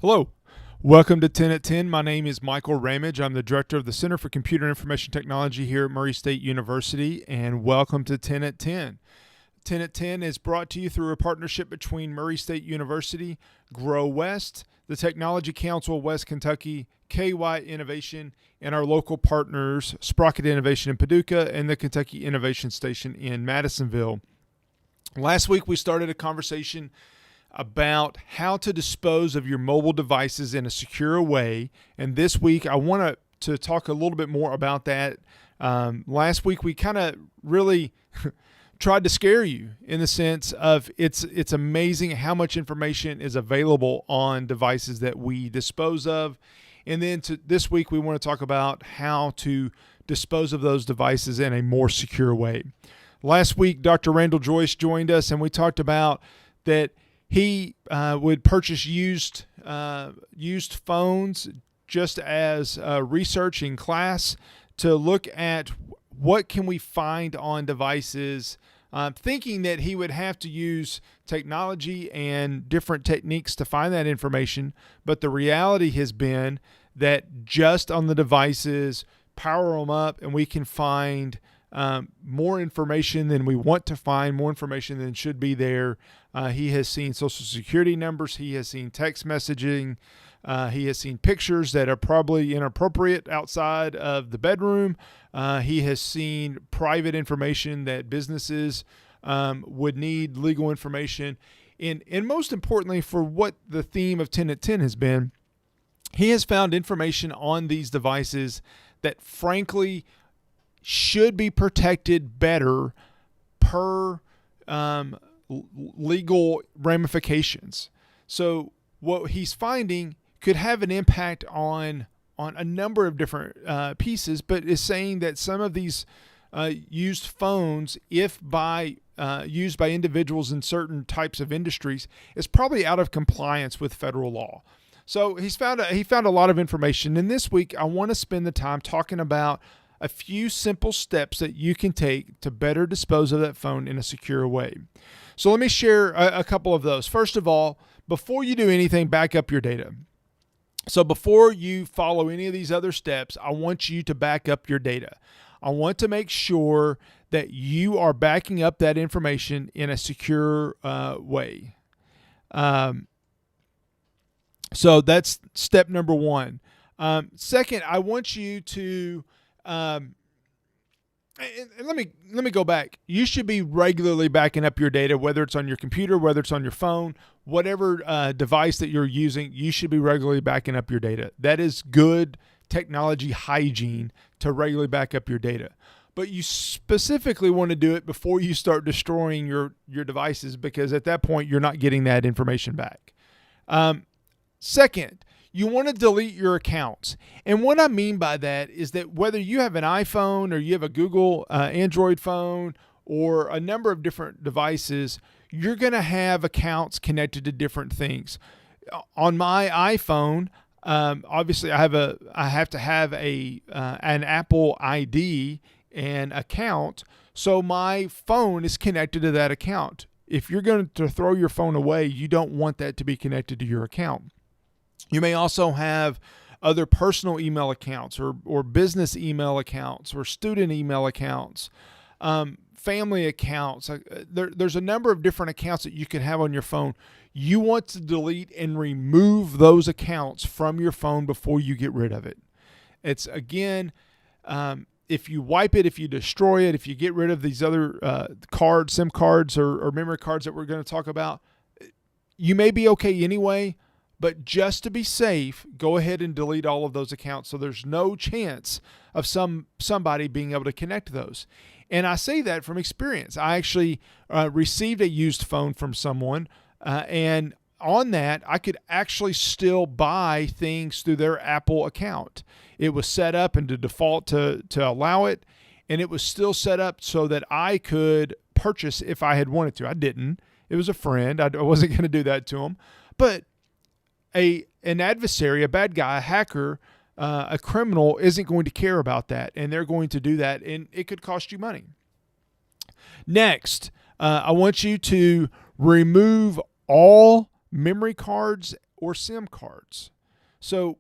Hello. Welcome to 10 at 10. My name is Michael Ramage. I'm the director of the Center for Computer and Information Technology here at Murray State University, and welcome to 10 at 10. 10 at 10 is brought to you through a partnership between Murray State University, Grow West, the Technology Council of West Kentucky, KY Innovation, and our local partners, Sprocket Innovation in Paducah and the Kentucky Innovation Station in Madisonville. Last week we started a conversation about how to dispose of your mobile devices in a secure way. And this week, I want to talk a little bit more about that. Last week, we kind of really tried to scare you in the sense of it's amazing how much information is available on devices that we dispose of. And then this week, we want to talk about how to dispose of those devices in a more secure way. Last week, Dr. Randall Joyce joined us, and we talked about that he would purchase used phones just as research in class to look at what can we find on devices, thinking that he would have to use technology and different techniques to find that information. But the reality has been that just on the devices, power them up, and we can find more information than we want to find, more information than should be there. He has seen social security numbers. He has seen text messaging. He has seen pictures that are probably inappropriate outside of the bedroom. He has seen private information that businesses would need legal information. And most importantly, for what the theme of 10 at 10 has been, he has found information on these devices that frankly should be protected better per legal ramifications. So what he's finding could have an impact on a number of different pieces, but is saying that some of these used phones, if used by individuals in certain types of industries, is probably out of compliance with federal law. So he found a lot of information. And this week, I want to spend the time talking about a few simple steps that you can take to better dispose of that phone in a secure way. So let me share a couple of those. First of all, before you do anything, back up your data. So before you follow any of these other steps, I want you to back up your data. I want to make sure that you are backing up that information in a secure way. So that's step number one. Second, I want you to and let me go back. You should be regularly backing up your data, whether it's on your computer, whether it's on your phone, whatever device that you're using. You should be regularly backing up your data. That is good technology hygiene to regularly back up your data. But you specifically want to do it before you start destroying your devices, because at that point you're not getting that information back. Second, you want to delete your accounts. And what I mean by that is that whether you have an iPhone or you have a Google Android phone or a number of different devices, you're going to have accounts connected to different things. On my iPhone, obviously I have to have an Apple ID and account, so my phone is connected to that account. If you're going to throw your phone away, you don't want that to be connected to your account. You may also have other personal email accounts or business email accounts or student email accounts, family accounts. There's a number of different accounts that you can have on your phone. You want to delete and remove those accounts from your phone before you get rid of it. It's, again, if you wipe it, if you destroy it, if you get rid of these other cards, SIM cards or memory cards that we're going to talk about, you may be okay anyway. But just to be safe, go ahead and delete all of those accounts so there's no chance of somebody being able to connect those. And I say that from experience. I actually received a used phone from someone, and on that, I could actually still buy things through their Apple account. It was set up and to default to allow it, and it was still set up so that I could purchase if I had wanted to. I didn't. It was a friend. I wasn't going to do that to him. But an adversary, a bad guy, a hacker, a criminal isn't going to care about that, and they're going to do that, and it could cost you money. Next, I want you to remove all memory cards or SIM cards. So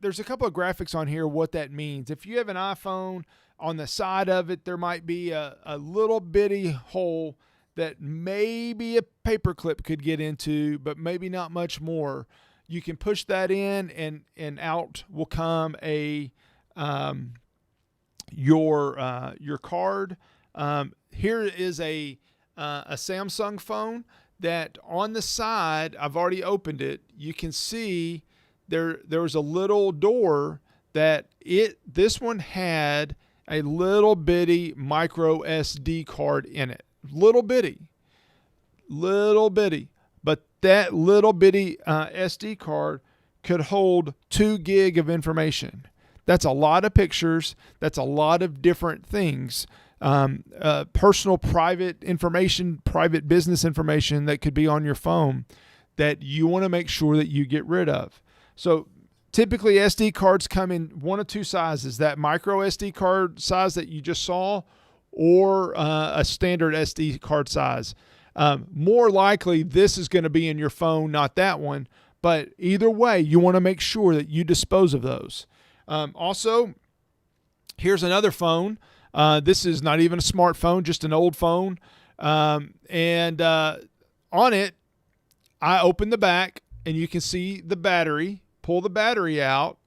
there's a couple of graphics on here what that means. If you have an iPhone, on the side of it there might be a little bitty hole that maybe a paperclip could get into, but maybe not much more. You can push that in, and out will come your card. Here is a Samsung phone that on the side, I've already opened it. You can see there was a little door that this one had a little bitty micro SD card in it. Little bitty. But that little bitty SD card could hold 2 gig of information. That's a lot of pictures. That's a lot of different things. Personal, private information, private business information that could be on your phone that you want to make sure that you get rid of. So typically SD cards come in one of two sizes, that micro SD card size that you just saw, or a standard SD card size. More likely this is going to be in your phone, not that one, but either way, you want to make sure that you dispose of those. Also, here's another phone. This is not even a smartphone, just an old phone. And on it, I open the back and you can see the battery. Pull the battery out.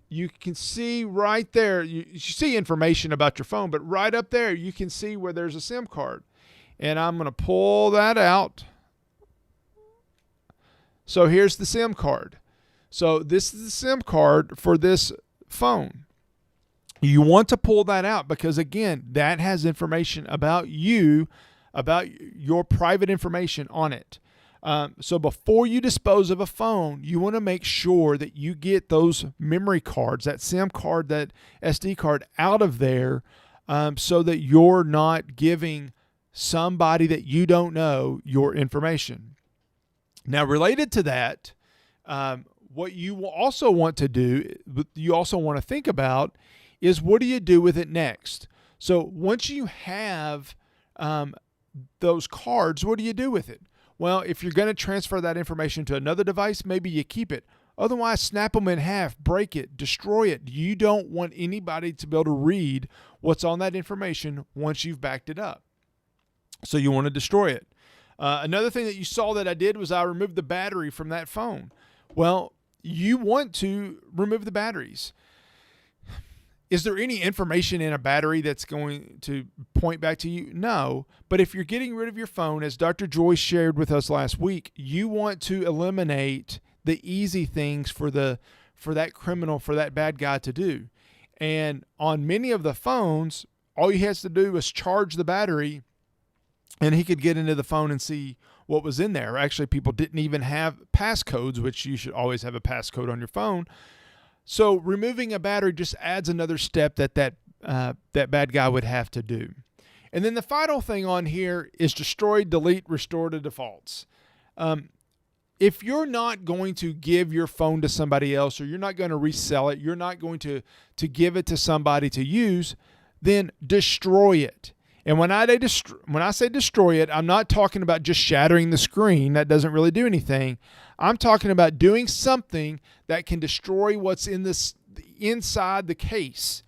You can see right there, you see information about your phone, but right up there you can see where there's a SIM card. And I'm going to pull that out. So here's the SIM card. So this is the SIM card for this phone. You want to pull that out because, again, that has information about you, about your private information on it. So before you dispose of a phone, you want to make sure that you get those memory cards, that SIM card, that SD card out of there, so that you're not giving somebody that you don't know your information. Now, related to that, what you will also want to do, you also want to think about, is what do you do with it next? So once you have those cards, what do you do with it? Well, if you're going to transfer that information to another device, maybe you keep it. Otherwise, snap them in half, break it, destroy it. You don't want anybody to be able to read what's on that information once you've backed it up. So you want to destroy it. Another thing that you saw that I did was I removed the battery from that phone. Well, you want to remove the batteries. Is there any information in a battery that's going to point back to you? No. But if you're getting rid of your phone, as Dr. Joyce shared with us last week, you want to eliminate the easy things for that criminal, for that bad guy to do. And on many of the phones, all he has to do is charge the battery, and he could get into the phone and see what was in there. Actually, people didn't even have passcodes, which you should always have a passcode on your phone. So removing a battery just adds another step that bad guy would have to do. And then the final thing on here is destroy, delete, restore to defaults. If you're not going to give your phone to somebody else, or you're not going to resell it, you're not going to give it to somebody to use, then destroy it. And when I say destroy it, I'm not talking about just shattering the screen. That doesn't really do anything. I'm talking about doing something that can destroy what's inside the case.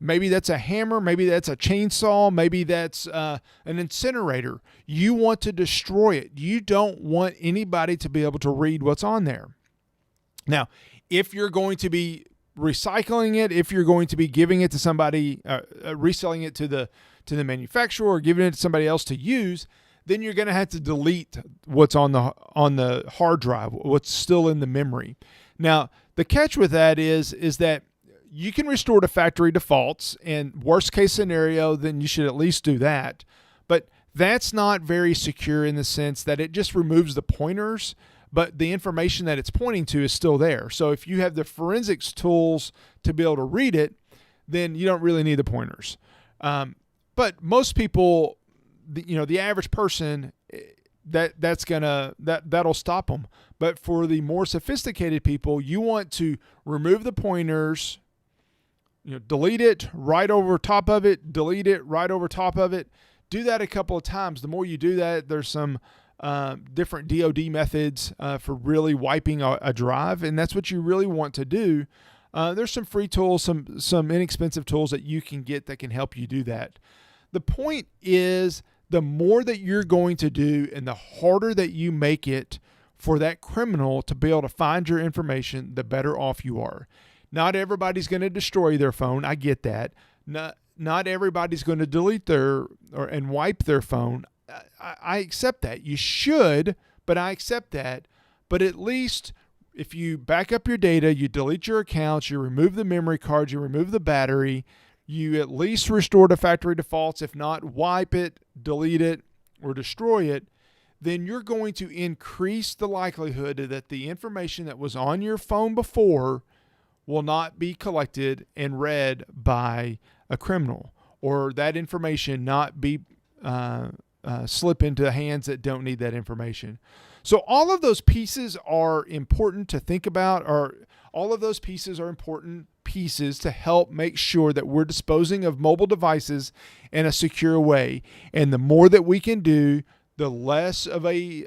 Maybe that's a hammer. Maybe that's a chainsaw. Maybe that's an incinerator. You want to destroy it. You don't want anybody to be able to read what's on there. Now, if you're going to be recycling it, if you're going to be giving it to somebody, reselling it to the manufacturer, or giving it to somebody else to use, then you're going to have to delete what's on the hard drive, what's still in the memory. Now, the catch with that is that you can restore to factory defaults, and worst case scenario, then you should at least do that. But that's not very secure in the sense that it just removes the pointers, but the information that it's pointing to is still there. So if you have the forensics tools to be able to read it, then you don't really need the pointers. But most people, the average person, that'll stop them. But for the more sophisticated people, you want to remove the pointers, delete it right over top of it, delete it right over top of it. Do that a couple of times. The more you do that, there's some different DoD methods for really wiping a drive, and that's what you really want to do. There's some free tools, some inexpensive tools that you can get that can help you do that. The point is, the more that you're going to do and the harder that you make it for that criminal to be able to find your information, the better off you are. Not everybody's going to destroy their phone. I get that. Not everybody's going to delete and wipe their phone. I accept that. You should, but I accept that. But at least if you back up your data, you delete your accounts, you remove the memory cards, you remove the battery, you at least restore to factory defaults, if not wipe it, delete it, or destroy it, then you're going to increase the likelihood that the information that was on your phone before will not be collected and read by a criminal, or that information not be slip into hands that don't need that information. So all of those pieces are important to think about, or all of those pieces are important pieces to help make sure that we're disposing of mobile devices in a secure way. And the more that we can do, the less of a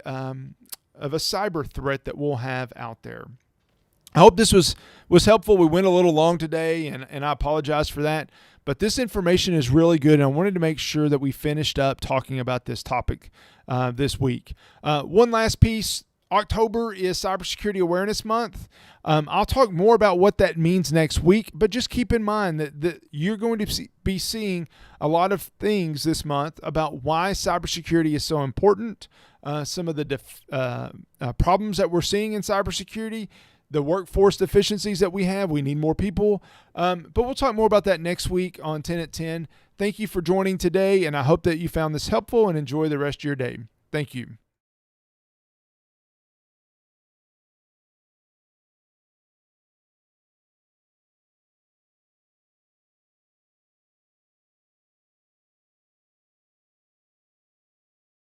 cyber threat that we'll have out there. I hope this was helpful. We went a little long today, and I apologize for that. But this information is really good, and I wanted to make sure that we finished up talking about this topic this week. One last piece. October is Cybersecurity Awareness Month. I'll talk more about what that means next week, but just keep in mind that you're going to be seeing a lot of things this month about why cybersecurity is so important, some of the problems that we're seeing in cybersecurity, the workforce deficiencies that we have. We need more people. But we'll talk more about that next week on 10 at 10. Thank you for joining today, and I hope that you found this helpful and enjoy the rest of your day. Thank you.